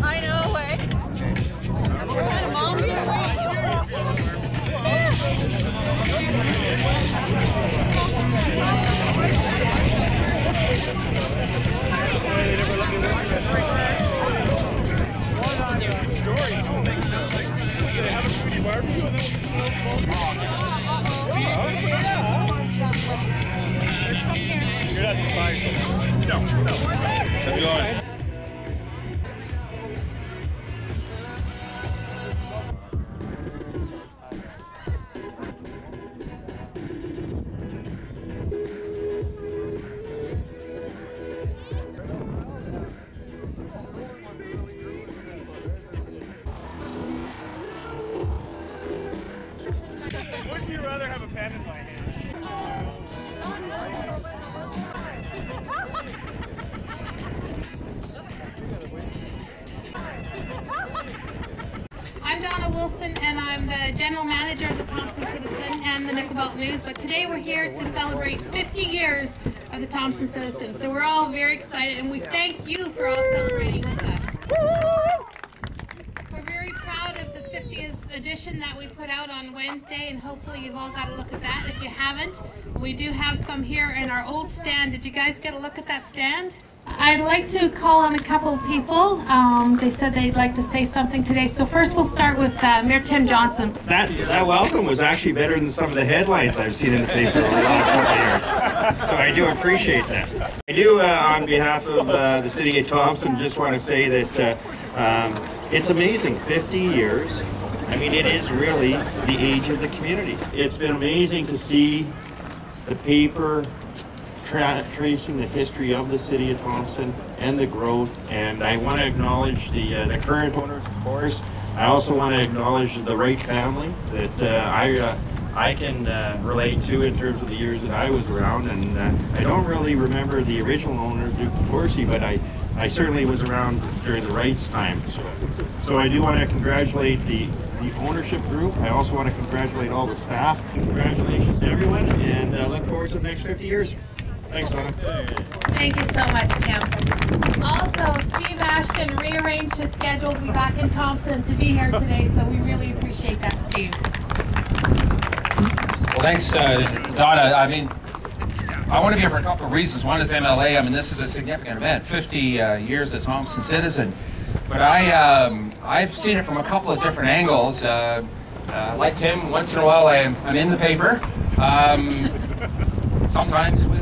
I know, eh? Mom's You're not surprised. No. How's it going? Wouldn't you rather have a pen in my hand? I'm Donna Wilson, and I'm the General Manager of the Thompson Citizen and the Nickel Belt News, but today we're here to celebrate 50 years of the Thompson Citizen. So we're all very excited, and we thank you for all celebrating with us. We're very proud of the 50th edition that we put out on Wednesday, and hopefully you've all got a look at that. If you haven't, we do have some here in our old stand. Did you guys get a look at that stand? I'd like to call on a couple of people. They said they'd like to say something today. So first we'll start with Mayor Tim Johnson. That welcome was actually better than some of the headlines I've seen in the paper over the last couple of years. So I do appreciate that. I do, on behalf of the city of Thompson, just want to say that it's amazing, 50 years. I mean, it is really the age of the community. It's been amazing to see the paper tracing the history of the city of Thompson and the growth, and I want to acknowledge the current owners, of course. I also want to acknowledge the Wright family that I can relate to in terms of the years that I was around, and I don't really remember the original owner, Duke Dorsey, but I certainly was around during the Wright's time. So I do want to congratulate the ownership group. I also want to congratulate all the staff. Congratulations to everyone, and look forward to the next 50 years. Thanks, Donna. Thank you so much, Tim. Also, Steve Ashton rearranged his schedule to be back in Thompson to be here today, so we really appreciate that, Steve. Well, thanks, Donna. I mean, I want to be here for a couple of reasons. One is MLA. I mean, this is a significant event, 50 years at Thompson Citizen. But I've seen it from a couple of different angles. Like Tim, once in a while I'm in the paper. Sometimes with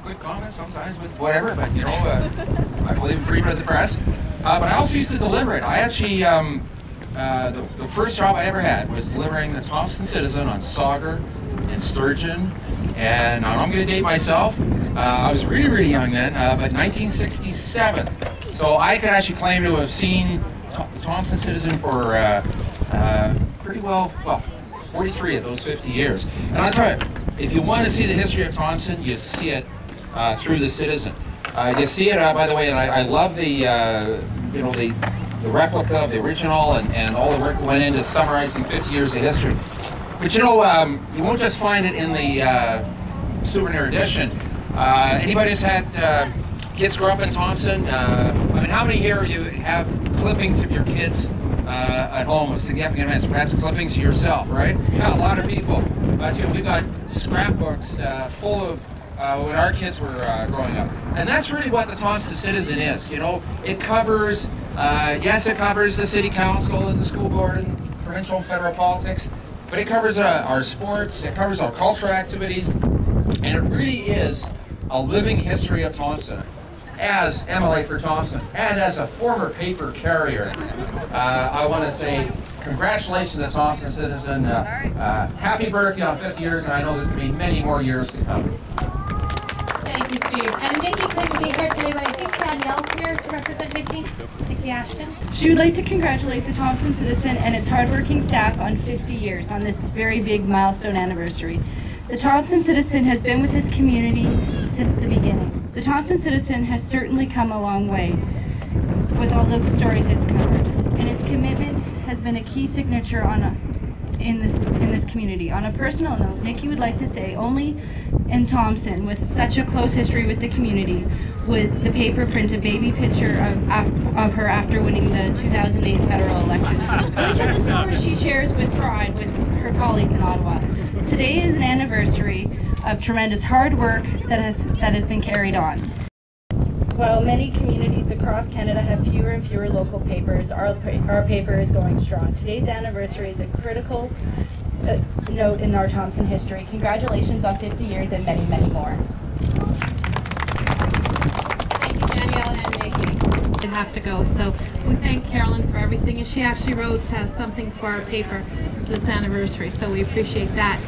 good comments, sometimes with whatever, but I believe in freedom of the press. But I also used to deliver it. I actually, the first job I ever had was delivering the Thompson Citizen on Sauger and Sturgeon, and I'm going to date myself. I was really, really young then, but 1967. So I could actually claim to have seen the Thompson Citizen for pretty well, 43 of those 50 years. And I'll tell you, if you want to see the history of Thompson, you see it through the Citizen. You see it, by the way, and I love the the replica of the original and all the work that went into summarizing 50 years of history. But you won't just find it in the souvenir edition. Anybody who's had kids grow up in Thompson? I mean, how many here you have clippings of your kids at home of significant events? Perhaps clippings of yourself, right? Yeah, a lot of people. But we've got scrapbooks full of when our kids were growing up. And that's really what the Thompson Citizen is. It covers, yes, it covers the city council and the school board and provincial and federal politics, but it covers our sports, it covers our cultural activities, and it really is a living history of Thompson. As MLA for Thompson and as a former paper carrier, I want to say congratulations to the Thompson Citizen. Happy birthday on 50 years, and I know there's going to be many more years to come. Thank you, Steve. And Nikki couldn't be here today, but I think Danielle's here to represent Nikki Ashton. She would like to congratulate the Thompson Citizen and its hardworking staff on 50 years on this very big milestone anniversary. The Thompson Citizen has been with his community since the beginning. The Thompson Citizen has certainly come a long way with all the stories it's covered, and its commitment has been a key signature in this community. On a personal note, Nikki would like to say only in Thompson, with such a close history with the community, would the paper print a baby picture of her after winning the 2008 federal election, which is a story she shares with pride with her colleagues in Ottawa. Today is an anniversary of tremendous hard work that has been carried on. While many communities across Canada have fewer and fewer local papers, our paper is going strong. Today's anniversary is a critical note in our Thompson history. Congratulations on 50 years and many, many more. Thank you, Danielle and Nikki. Did have to go, so we thank Carolyn for everything, and she actually wrote something for our paper this anniversary, so we appreciate that.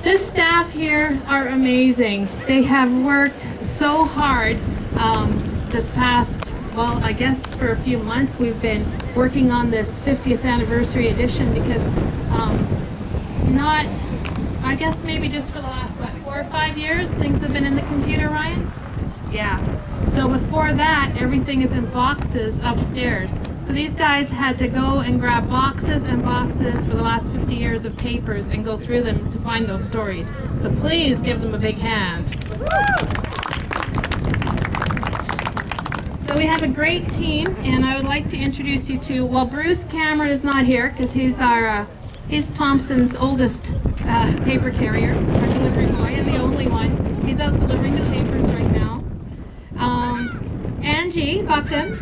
This staff here are amazing. They have worked so hard this past, well, I guess for a few months we've been working on this 50th anniversary edition because I guess maybe just for the last, what, 4 or 5 years things have been in the computer, Ryan? Yeah. So before that, everything is in boxes upstairs. So these guys had to go and grab boxes and boxes for the last 50 years of papers and go through them to find those stories. So please give them a big hand. So we have a great team, and I would like to introduce you to, well, Bruce Cameron is not here because he's Thompson's oldest paper carrier, our delivery boy, and the only one. He's out delivering the papers right now. Angie Buckham.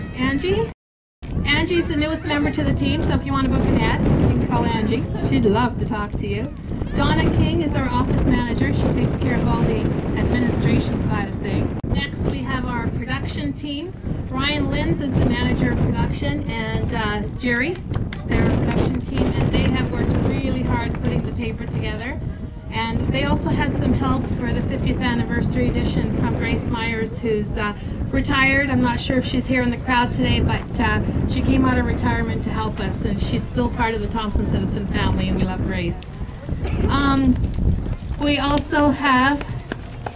Angie's the newest member to the team, so if you want to book an ad, you can call Angie. She'd love to talk to you. Donna King is our office manager. She takes care of all the administration side of things. Next, we have our production team. Ryan Linz is the manager of production, and Jerry, their production team, and they have worked really hard putting the paper together. And they also had some help for the 50th anniversary edition from Grace Myers, who's retired. I'm not sure if she's here in the crowd today, but she came out of retirement to help us, and she's still part of the Thompson Citizen family, and we love Grace. We also have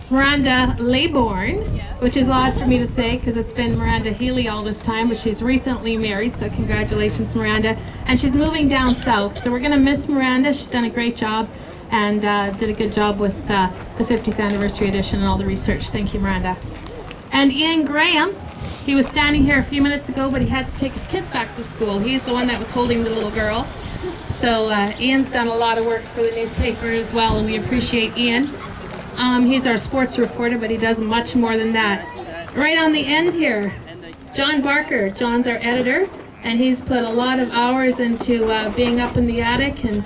Miranda Laybourne, which is odd for me to say because it's been Miranda Healy all this time, but she's recently married, so congratulations, Miranda. And she's moving down south, so we're going to miss Miranda. She's done a great job and did a good job with the 50th anniversary edition and all the research. Thank you, Miranda. And Ian Graham, he was standing here a few minutes ago, but he had to take his kids back to school. He's the one that was holding the little girl. So Ian's done a lot of work for the newspaper as well, and we appreciate Ian. He's our sports reporter, but he does much more than that. Right on the end here, John Barker. John's our editor, and he's put a lot of hours into being up in the attic and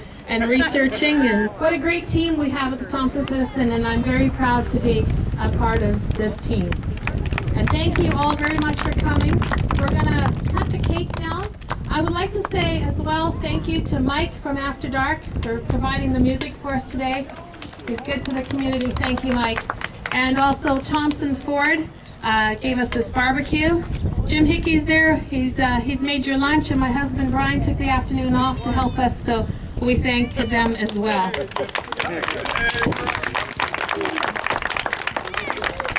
researching. And what a great team we have at the Thompson Citizen, and I'm very proud to be a part of this team. And thank you all very much for coming. We're going to cut the cake now. I would like to say as well thank you to Mike from After Dark for providing the music for us today. He's good to the community. Thank you, Mike. And also Thompson Ford gave us this barbecue. Jim Hickey's there. He's made your lunch, and my husband Brian took the afternoon off to help us, so we thank them as well.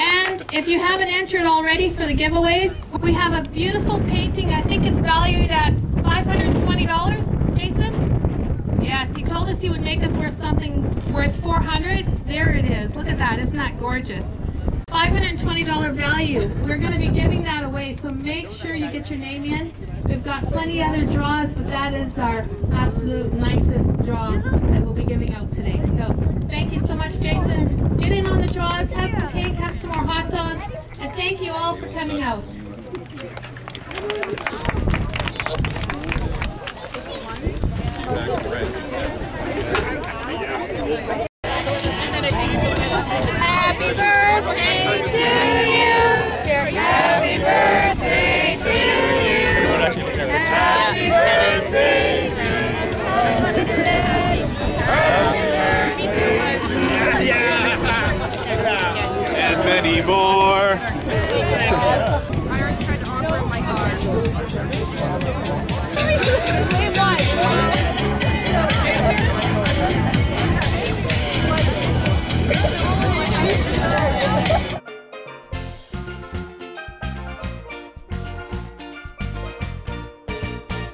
And if you haven't entered already for the giveaways, we have a beautiful painting. I think it's valued at $520, Jason? Yes, he told us he would make us worth something worth $400. There it is. Look at that. Isn't that gorgeous? $520 value. We're going to be giving that away, so make sure you get your name in. We've got plenty other draws, but that is our absolute nicest draw that we'll be giving out today. So thank you so much, Jason. Get in on the draws, have some cake, have some more hot dogs, and thank you all for coming out. Happy birthday to you. Happy birthday to you. Happy birthday to you. And many more. I already tried to offer him my card.